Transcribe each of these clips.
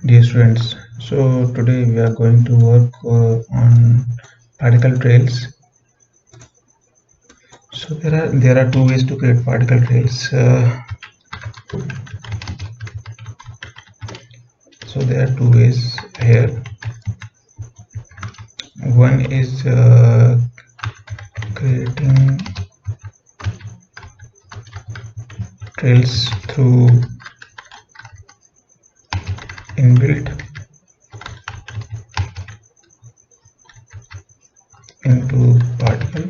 Dear students, so today we are going to work on particle trails. So there are two ways to create particle trails. So there are two ways here. One is creating trails through inbuilt into particle,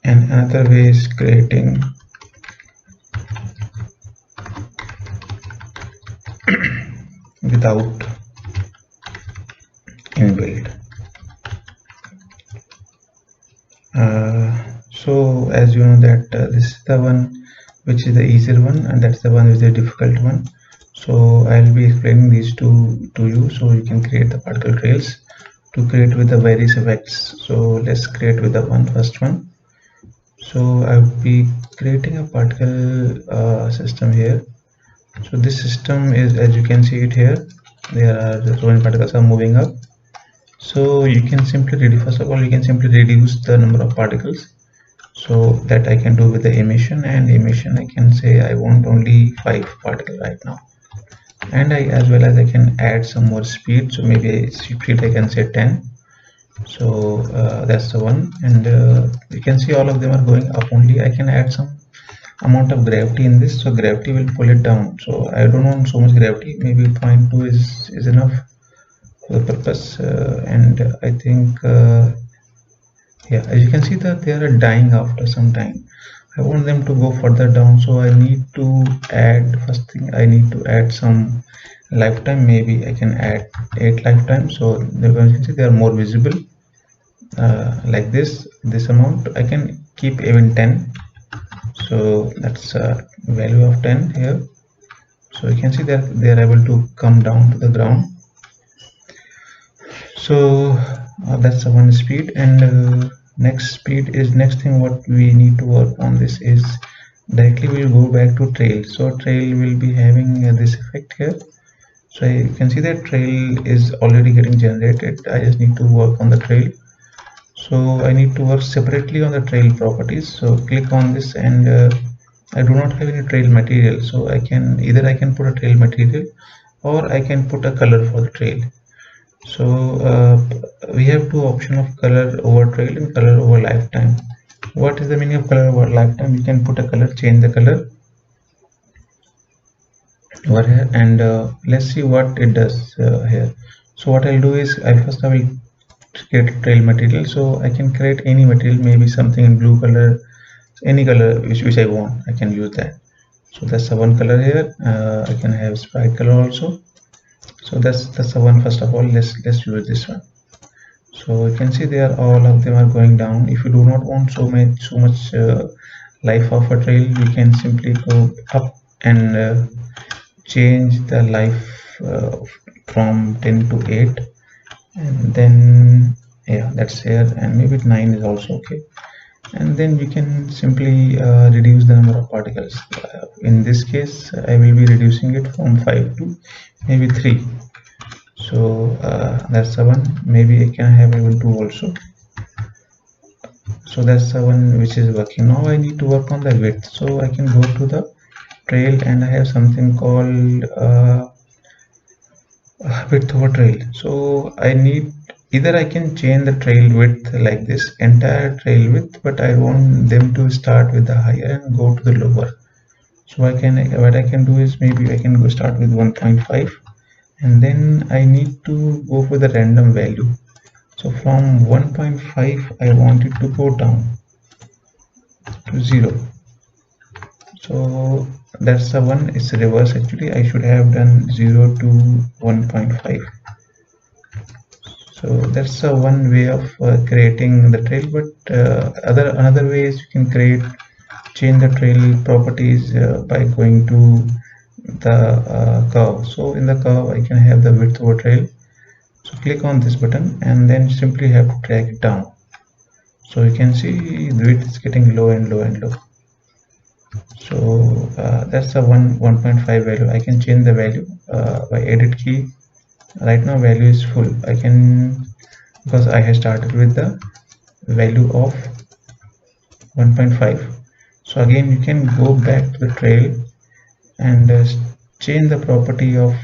and another way is creating without inbuilt. So as you know that this is the one which is the easier one, and that's the one which is the difficult one. So I'll be explaining these two to you so you can create the particle trails to create with the various effects. So let's create with the first one. So I will be creating a particle system here. So this system is, as you can see it here, there are so many particles are moving up. So you can simply reduce, first of all you can simply reduce the number of particles. So that I can do with the emission, and emission I can say I want only 5 particles right now, and as well as I can add some more speed. So maybe speed I can say 10. So that's the one, and you can see all of them are going up only. I can add some amount of gravity in this, so gravity will pull it down. So I don't want so much gravity, maybe 0.2 is enough for the purpose. And I think yeah, as you can see that they are dying after some time. I want them to go further down, so I need to add, first thing I need to add some lifetime. Maybe I can add 8 lifetimes, so you can see they are more visible. Like this amount I can keep even 10, so that's value of 10 here. So you can see that they are able to come down to the ground. So that's the one speed, and next thing what we need to work on this is directly we'll go back to trail. So trail will be having this effect here. So you can see that trail is already getting generated. I just need to work on the trail. So I need to work separately on the trail properties. So click on this, and I do not have any trail material, so I can put a trail material, or I can put a color for the trail. So we have two options of color over trail and color over lifetime. What is the meaning of color over lifetime? You can put a color, change the color over here, and let's see what it does here. So what I'll do is I will create a trail material. So I can create any material, maybe something in blue color, any color which I want. I can use that. So that's the one color here. I can have sprite color also. So that's the one. First of all, let's use this one. So you can see they are all of them are going down. If you do not want so much life of a trail, you can simply go up and change the life from 10 to 8, and then yeah, that's here, and maybe 9 is also okay. And then you can simply reduce the number of particles. In this case I will be reducing it from 5 to maybe 3. So that's the one. Maybe I can have even 2 also. So that's the one which is working. Now I need to work on the width. So I can go to the trail, and I have something called width over trail. So I need, either I can change the trail width like this, entire trail width, but I want them to start with the higher and go to the lower. So what I can do is maybe I can go start with 1.5, and then I need to go for the random value. So from 1.5 I want it to go down to 0. So that's the one. It's reverse actually. I should have done 0 to 1.5. So that's one way of creating the trail. But another way is you can change the trail properties by going to the curve. So in the curve I can have the width over trail. So click on this button, and then simply have to drag it down. So you can see the width is getting low and low and low. So that's the 1.5 value. I can change the value by edit key. Right now value is full. I can, because I have started with the value of 1.5. so again you can go back to the trail and change the property of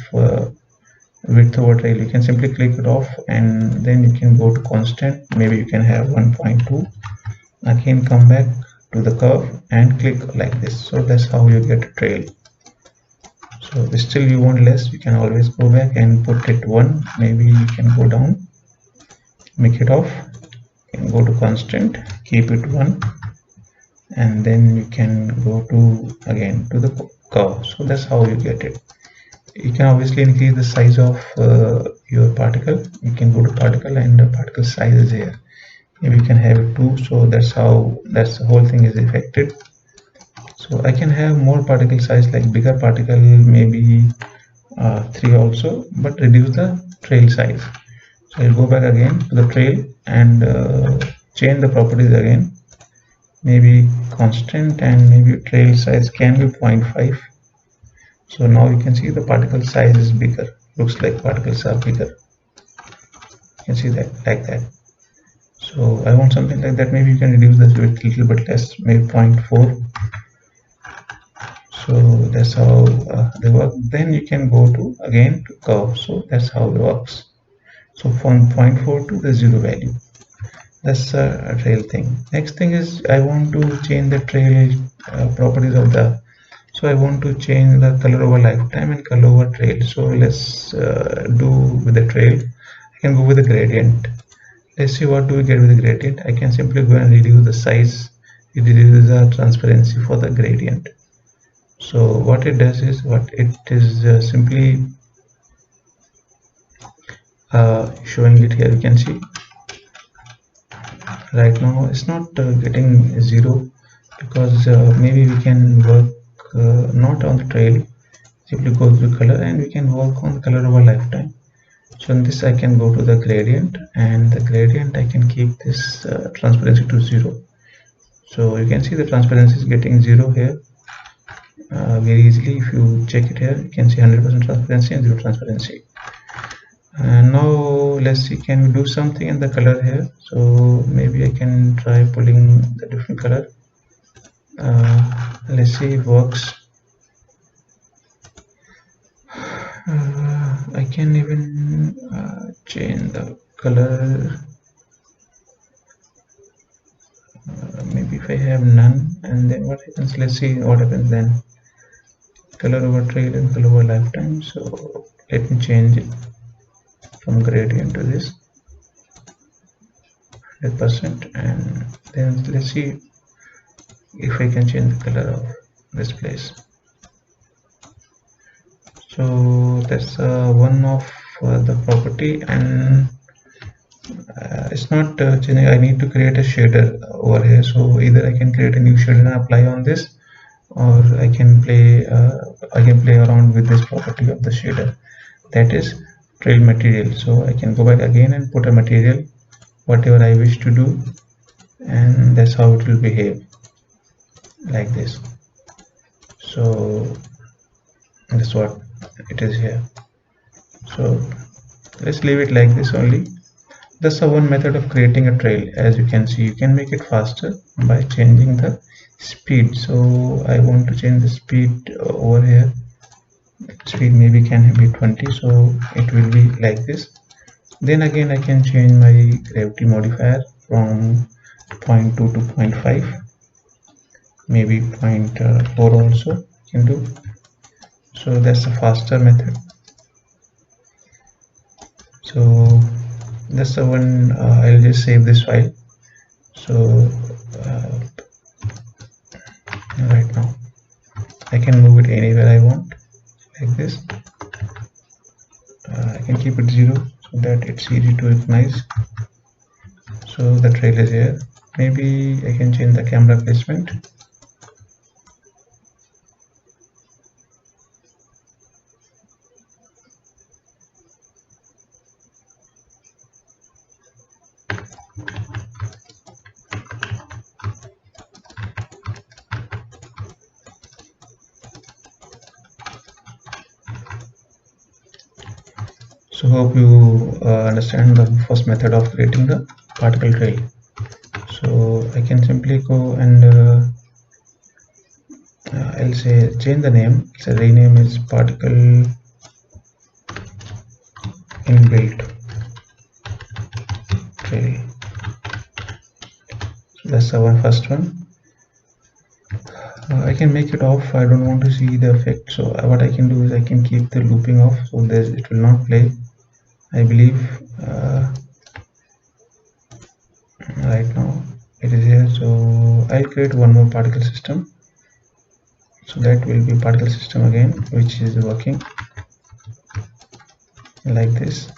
width over trail. You can simply click it off and then you can go to constant. Maybe you can have 1.2. Again come back to the curve and click like this. So that's how you get a trail. So still you want less, you can always go back and put it 1. Maybe you can go down, make it off, and go to constant, keep it 1, and then you can go to again to the curve. So that's how you get it. You can obviously increase the size of your particle. You can go to particle and the particle size is here. Maybe you can have it 2. So that's how the whole thing is affected. So I can have more particle size, like bigger particle, maybe 3 also, but reduce the trail size. So I'll go back again to the trail and change the properties again, maybe constant, and maybe trail size can be 0.5. So now you can see the particle size is bigger. Looks like particles are bigger. You can see that like that. So I want something like that. Maybe you can reduce this width a little bit less, maybe 0.4. So that's how they work. Then you can go to again to curve. So that's how it works. So from 0.4 to the 0 value. That's a trail thing. Next thing is I want to change the trail properties of the. So I want to change the color over lifetime and color over trail. So let's do with the trail. I can go with the gradient. Let's see what do we get with the gradient. I can simply go and reduce the size. It reduces the transparency for the gradient. So what it does is, what it is simply showing it here. You can see right now it's not getting 0, because maybe we can work not on the trail, simply go to color and we can work on the color over lifetime. So in this I can go to the gradient, and the gradient I can keep this transparency to 0. So you can see the transparency is getting 0 here very easily. If you check it here, you can see 100% transparency and 0 transparency. And now let's see, can we do something in the color here? So maybe I can try pulling the different color. Let's see if it works. I can even change the color. Maybe if I have none, and then what happens? Let's see what happens then. Color over trail and color over lifetime. So let me change it from gradient to this 100%, and then let's see if I can change the color of this place. So that's one of the property, and it's not changing. I need to create a shader over here. So either I can create a new shader and apply on this, or I can play around with this property of the shader, that is trail material. So I can go back again and put a material, whatever I wish to do, and that's how it will behave, like this. So that's what it is here. So let's leave it like this only. That's one method of creating a trail. As you can see, you can make it faster by changing the speed. So I want to change the speed over here. Speed maybe can be 20, so it will be like this. Then again I can change my gravity modifier from 0.2 to 0.5, maybe 0.4 also can do. So that's a faster method. So that's the one. I'll just save this file. So right now I can move it anywhere I want, like this. I can keep it 0 so that it's easy to recognize. So the trail is here. Maybe I can change the camera placement. So hope you understand the first method of creating the particle trail. So I can simply go and I'll say change the name. So rename is particle inbuilt trail. So that's the first one. I can make it off. I don't want to see the effect. So what I can do is I can keep the looping off, so it will not play. I believe right now it is here. So I'll create one more particle system. So that will be particle system again, which is working like this.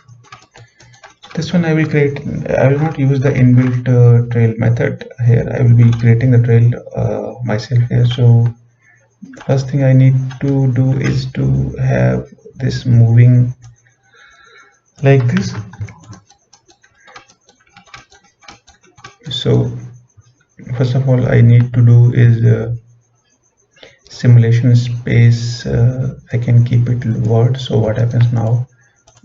This one I will create. I will not use the inbuilt trail method here. I will be creating the trail myself here. So first thing I need to do is to have this moving like this. So first of all I need to do is simulation space. I can keep it word. So what happens now,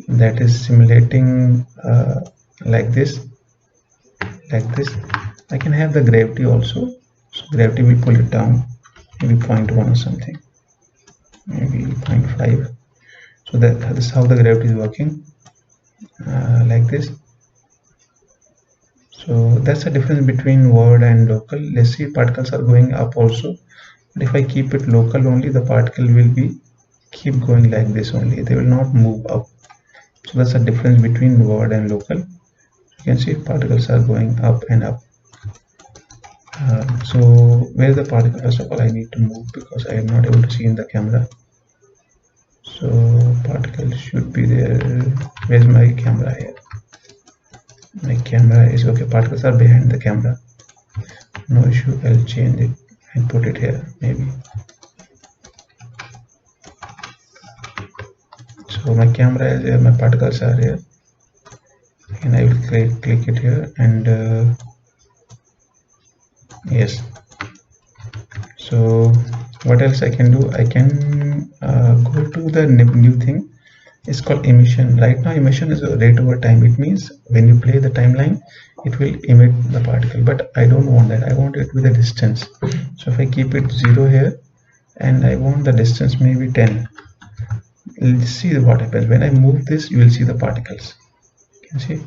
that is simulating like this. I can have the gravity also. So gravity will pull it down, maybe 0.1 or something, maybe 0.5. So this is how the gravity is working, like this. So that's the difference between world and local. Let's see, particles are going up also, but if I keep it local only, the particle will be keep going like this only. They will not move up. So that's the difference between world and local. You can see particles are going up and up. So where is the particle? First of all I need to move because I am not able to see in the camera. So particle should be there. Where's my camera here? My camera is okay. Particles are behind the camera. No issue. I'll change it and put it here maybe. So my camera is here, my particles are here, and I will click it here, and yes. So what else I can do? I can go to the new thing. It's called emission. Right now emission is a rate over time. It means when you play the timeline, it will emit the particle, but I don't want that. I want it with a distance. So if I keep it 0 here and I want the distance maybe 10, let's see what happens. When I move this, you will see the particles. You can see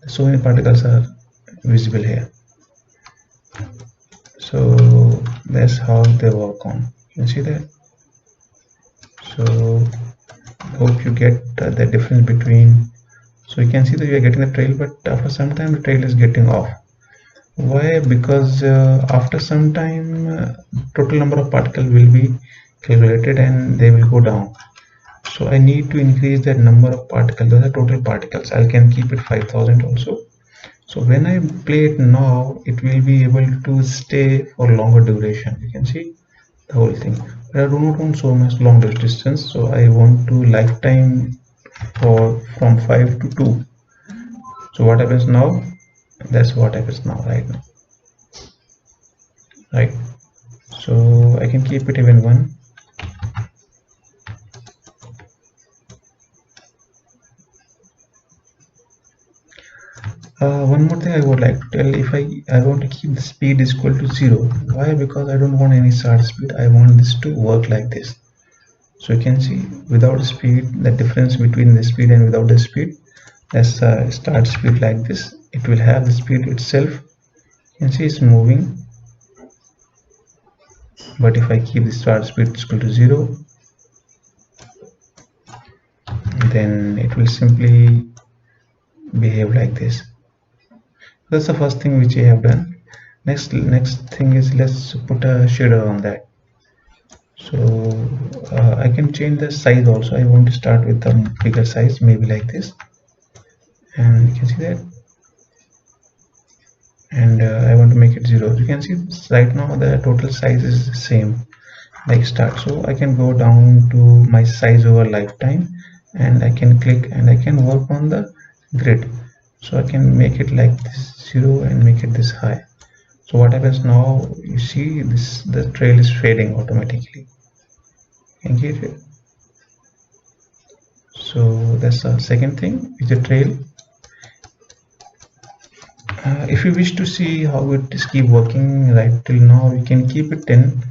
so many particles are visible here. So that's how they work on. You can see that. So hope you get the difference between. So you can see that you are getting the trail, but after some time the trail is getting off. Why? Because after some time total number of particles will be calculated and they will go down. So I need to increase that number of particles. Those are total particles. I can keep it 5000 also. So when I play it now, it will be able to stay for longer duration. You can see the whole thing. But I do not want so much long distance. So I want to lifetime for from 5 to 2. So what happens now? That's what happens now, right now. Right. So I can keep it even 1. One more thing I would like to tell, if I want to keep the speed is equal to 0. Why? Because I don't want any start speed. I want this to work like this. So you can see without speed, the difference between the speed and without the speed, that's start speed like this. It will have the speed itself. You can see it's moving. But if I keep the start speed equal to 0, then it will simply behave like this. That's the first thing which I have done. Next thing is, let's put a shader on that. So I can change the size also. I want to start with the bigger size, maybe like this, and you can see that. And I want to make it 0. You can see right now the total size is the same like start. So I can go down to my size over lifetime, and I can click and I can work on the grid. So I can make it like this 0 and make it this high. So what happens now, you see this, the trail is fading automatically. Can get it. So So that's the second thing, is a trail. If you wish to see how it is keep working right till now, you can keep it 10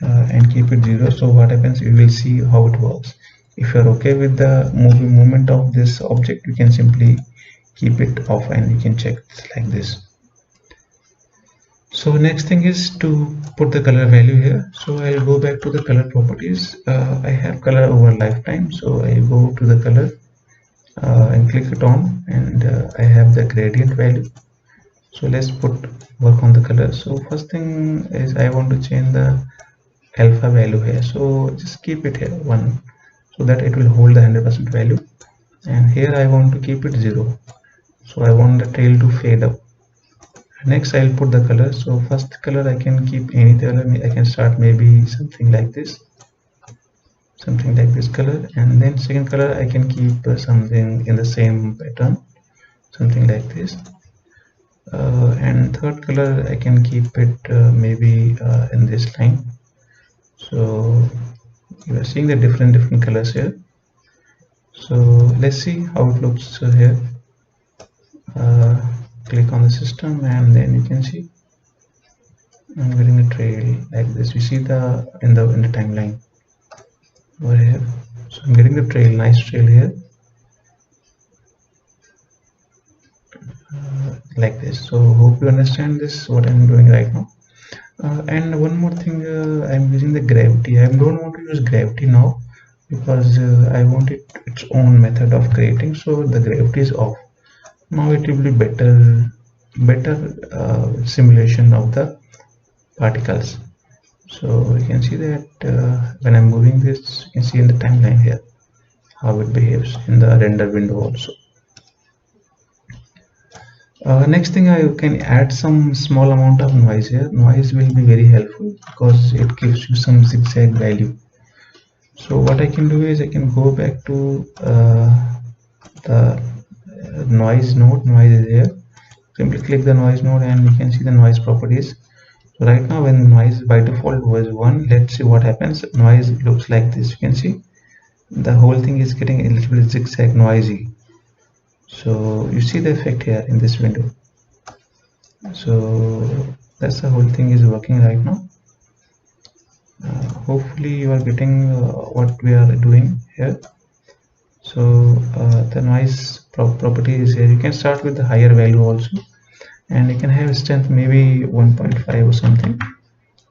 and keep it 0. So what happens, you will see how it works. If you are okay with the movement of this object, you can simply keep it off and you can check like this. So next thing is to put the color value here. So I'll go back to the color properties. I have color over lifetime, so I go to the color and click it on, and I have the gradient value. So let's work on the color. So first thing is I want to change the alpha value here, so just keep it here 1, so that it will hold the 100% value. And here I want to keep it 0, so I want the tail to fade up. Next I'll put the color. So first color I can keep any color. I can start maybe something like this color, and then second color I can keep something in the same pattern, something like this. And third color I can keep it maybe in this line. So you are seeing the different colors here. So let's see how it looks here. Click on the system, and then you can see I'm getting a trail like this. We see the in the timeline over here. So I'm getting the trail, nice trail here, like this. So hope you understand this, what I'm doing right now. And one more thing, I'm using the gravity. I don't want to use gravity now, because I want its own method of creating. So the gravity is off. Now it will be better simulation of the particles. So you can see that when I'm moving this, you can see in the timeline here how it behaves in the render window also. Next thing, I can add some small amount of noise here. Noise will be very helpful because it gives you some zigzag value. So what I can do is I can go back to the noise node. Noise is here. Simply click the noise node and you can see the noise properties. So right now when noise by default was 1, let's see what happens. Noise looks like this. You can see the whole thing is getting a little bit zigzag, noisy. So you see the effect here in this window. So that's the whole thing is working right now. Hopefully you are getting what we are doing here. So the noise property is here. You can start with the higher value also, and you can have strength maybe 1.5 or something.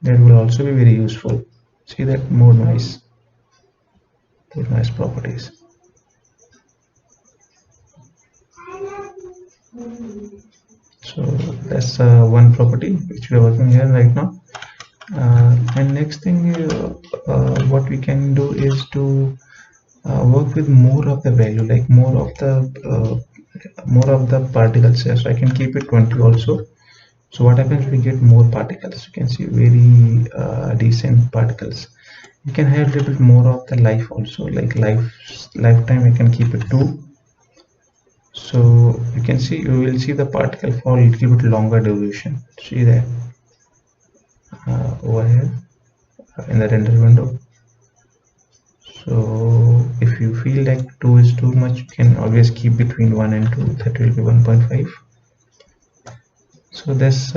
That will also be very useful. See that more noise, the noise properties. So that's one property which we are working here right now. And next thing, what we can do is to work with more of the value, like more of the particles here. So I can keep it 20 also. So what happens, we get more particles. You can see very decent particles. You can have a little bit more of the life also, like lifetime I can keep it 2. So you can see, you will see the particle for a little bit longer duration. See that over here in the render window. So if you feel like 2 is too much, you can always keep between 1 and 2. That will be 1.5. So that's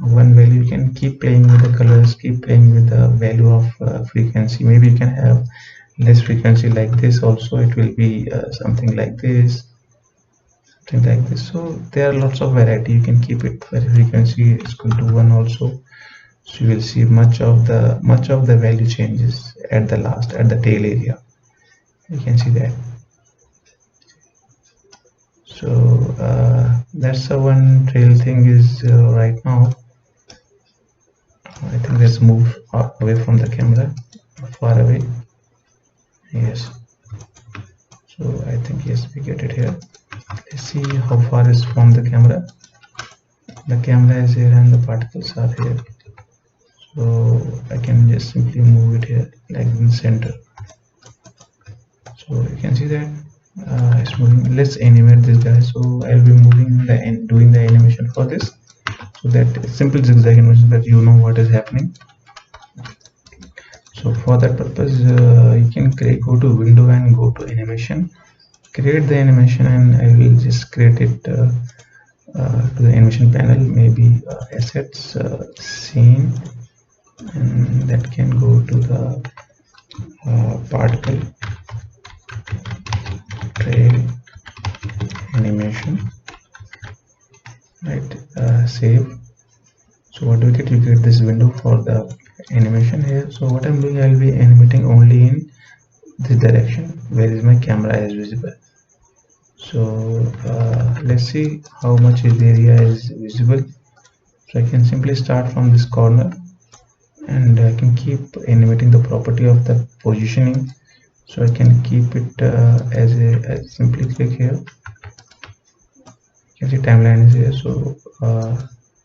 one value. You can keep playing with the colors, keep playing with the value of frequency. Maybe you can have less frequency like this also. It will be something like this, something like this. So there are lots of variety. You can keep it for frequency is equal to 1 also. So you will see much of the value changes at the last, at the tail area. You can see that. So that's the one trail thing is right now. I think let's move away from the camera, far away. Yes. So I think yes, we get it here. Let's see how far is from the camera. The camera is here and the particles are here. So I can just simply move it here, like in the center. So you can see that it's moving. Let's animate this guy. So I'll be moving and doing the animation for this, so that simple zigzag animation, that you know what is happening. So for that purpose, you can go to window and go to animation. create the animation, and I will just create it to the animation panel, maybe assets, scene, and that can go to the particle trail animation, right? Save. So what do you get? You get this window for the animation here. So what I'm doing, I'll be animating only in this direction where is my camera is visible. So let's see how much the area is visible. So I can simply start from this corner, and I can keep animating the property of the positioning. So I can keep it as simply click here. You can see timeline is here. So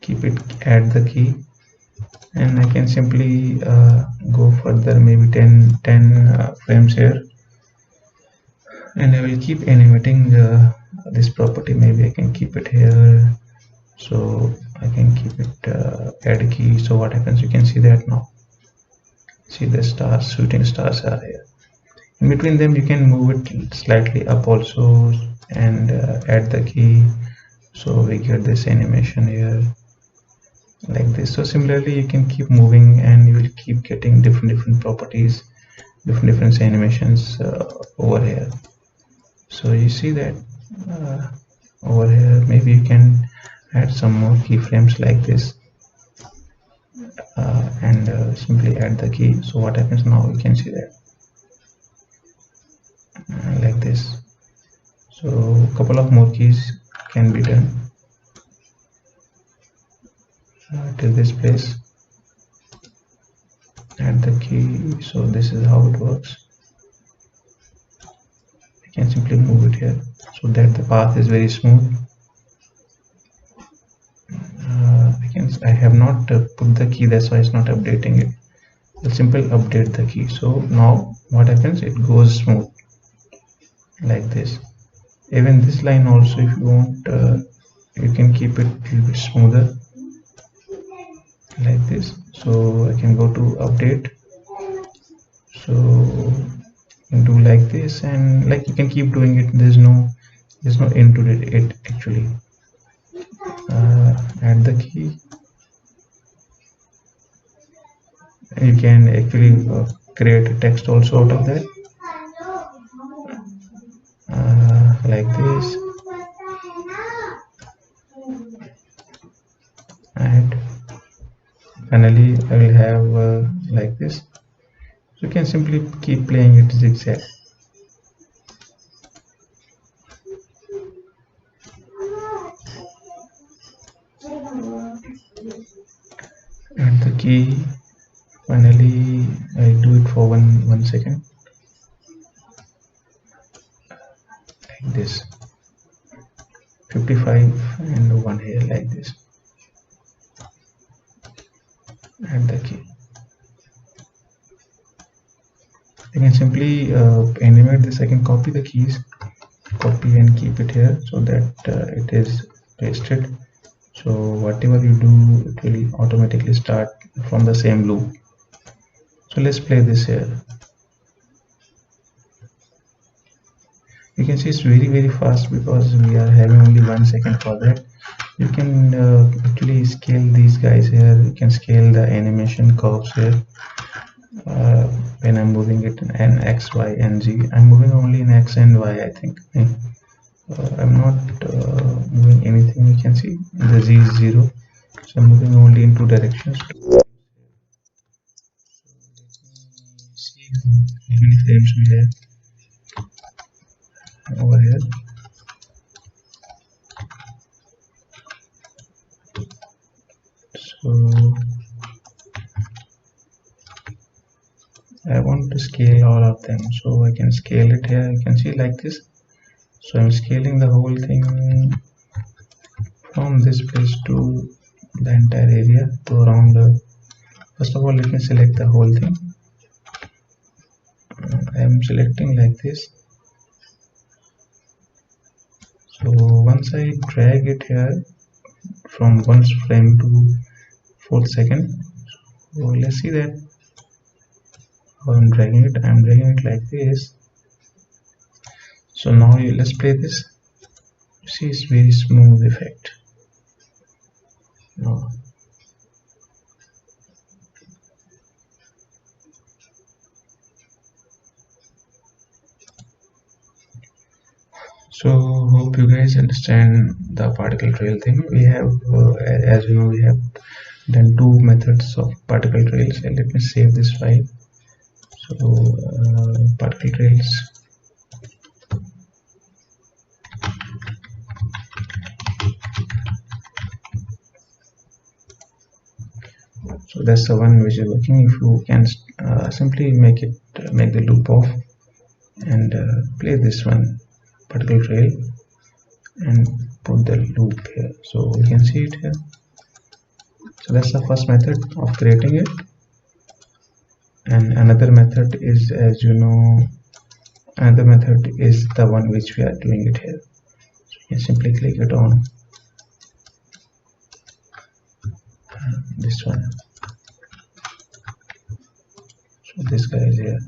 keep it, add the key, and I can simply go further, maybe 10 frames here, and I will keep animating this property. Maybe I can keep it here, so I can keep it add key. So what happens, you can see that now, see the stars, shooting stars are here. In between them you can move it slightly up also, and add the key, so we get this animation here like this. So similarly you can keep moving, and you will keep getting different properties, different animations over here. So you see that over here maybe you can add some more keyframes like this, and simply add the key. So what happens now, you can see that like this. So a couple of more keys can be done till this place. Add the key. So this is how it works. I can simply move it here so that the path is very smooth. I have not put the key, that's why it's not updating it. I'll simply update the key. So now what happens, it goes smooth like this. Even this line also, if you want, you can keep it a little bit smoother like this. So I can go to update, so do like this, and like you can keep doing it. There's no end to it actually. Add the key, and you can actually create a text also out of that, like this. And finally I will have like this. So you can simply keep playing it zigzag. Add the key. Finally I do it for one second like this. 55 and 1 here like this. Add the key. I can simply animate this. I can copy the keys, copy and keep it here so that it is pasted. So whatever you do, it will automatically start from the same loop. So let's play this here. You can see it's very fast because we are having only 1 second for that. You can actually scale these guys here. You can scale the animation curves here. When I'm moving it in X, Y, and Z, I'm moving only in X and Y, I think. I'm not moving anything. You can see the Z is 0, so I'm moving only in 2 directions. See how many frames we have over here. So I want to scale all of them, so I can scale it here. You can see like this. So I'm scaling the whole thing from this place to the entire area to around. First of all, let me select the whole thing. I am selecting like this. So once I drag it here from 1 frame to 4th second, so let's see that how I'm dragging it. I'm dragging it like this. So now let's play this. You see, it's very smooth effect now. So hope you guys understand the particle trail thing. We have as you know, we have done two methods of particle trails, and let me save this file. So particle trails, so that's the one which is working. If you can simply make the loop off and play this one particle trail and put the loop here, so you can see it here. So that's the first method of creating it. And another method is, as you know, another method is the one which we are doing it here. So you can simply click it on this one. So this guy is here.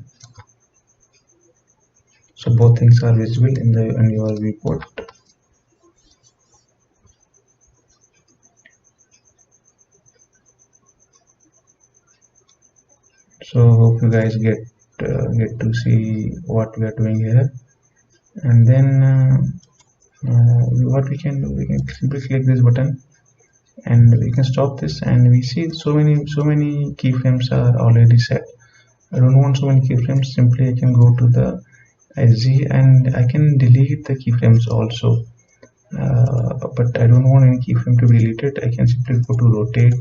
So both things are visible in your viewport. So hope you guys get to see what we are doing here. And then what we can do, we can simply click this button and we can stop this, and we see so many keyframes are already set. I don't want so many keyframes. Simply I can go to the SG and I can delete the keyframes also, but I don't want any keyframe to be deleted. I can simply go to rotate.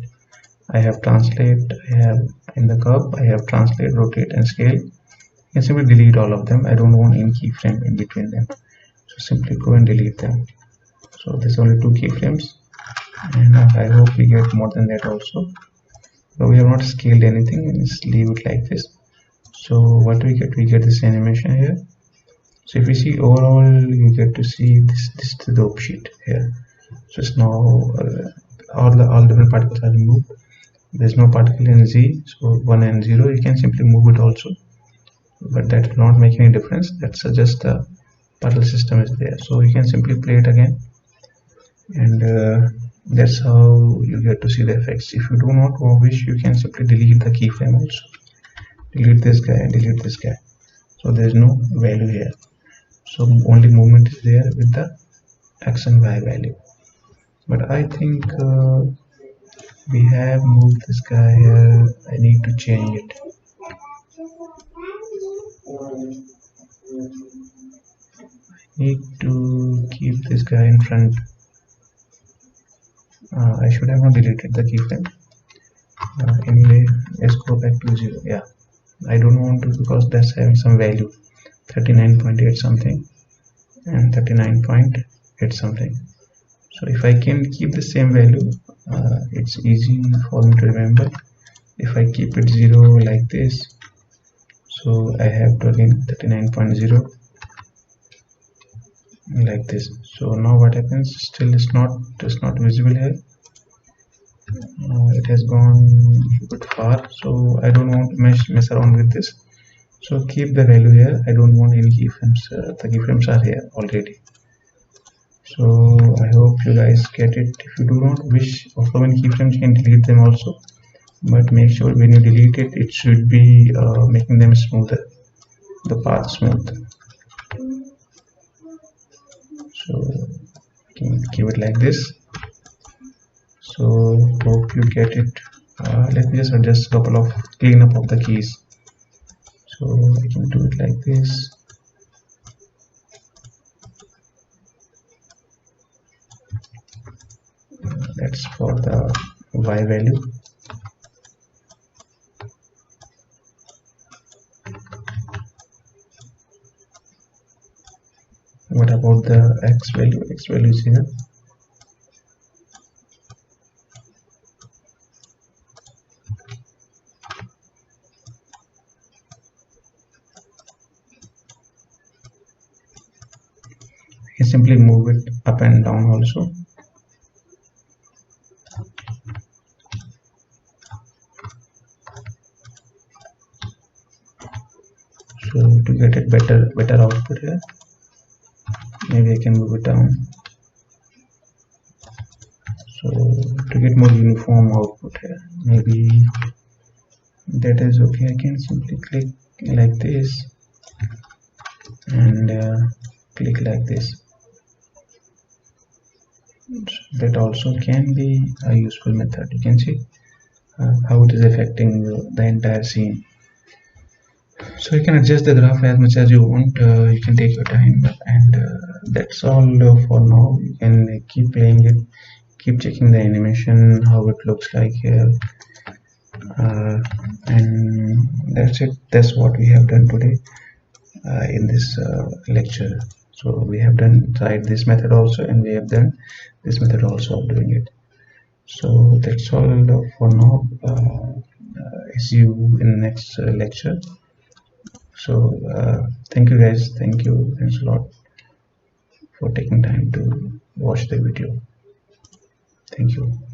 I have translate, I have in the curve, I have translate, rotate and scale. You can simply delete all of them. I don't want any keyframe in between them, so simply go and delete them. So there's only two keyframes, and I hope we get more than that also. So we have not scaled anything, just leave it like this. So what we get this animation here. So if you see overall, you get to see this is the dope sheet here. So it's now all different particles are removed. There's no particle in Z, so 1 and 0. You can simply move it also, but that will not make any difference. That's just the particle system is there. So you can simply play it again, and that's how you get to see the effects. If you do not wish, you can simply delete the keyframe also. Delete this guy and delete this guy. So there's no value here. So only movement is there with the X and Y value. But I think we have moved this guy here. I need to change it. I need to keep this guy in front. I should have not deleted the keyframe. Anyway, let's go back to 0. Yeah, I don't want to, because that's having some value, 39.8 something and 39.8 something. So if I can keep the same value, it's easy for me to remember. If I keep it 0 like this, so I have to again 39.0 like this. So now what happens, still it's not visible here. It has gone a bit far, so I don't want to mess around with this. So keep the value here. I don't want any keyframes. The keyframes are here already. So I hope you guys get it. If you do not wish of so many keyframes, you can delete them also, but make sure when you delete it, it should be making them smoother, the path smooth. So you can keep it like this. So hope you get it. Let me just adjust a couple of cleanup of the keys. So I can do it like this. That's for the Y value. What about the X value? X value is here. You can simply move it up and down also. So to get it better output here, maybe I can move it down. So to get more uniform output here, maybe that is okay. I can simply click like this and click like this. So that also can be a useful method. You can see how it is affecting the entire scene. So you can adjust the graph as much as you want. You can take your time, and that's all for now. You can keep playing it, keep checking the animation, how it looks like here, and that's it. That's what we have done today in this lecture. So we have tried this method also, and we have done this method also of doing it. So that's all for now. See you in the next lecture. So thank you guys, thanks a lot for taking time to watch the video. Thank you.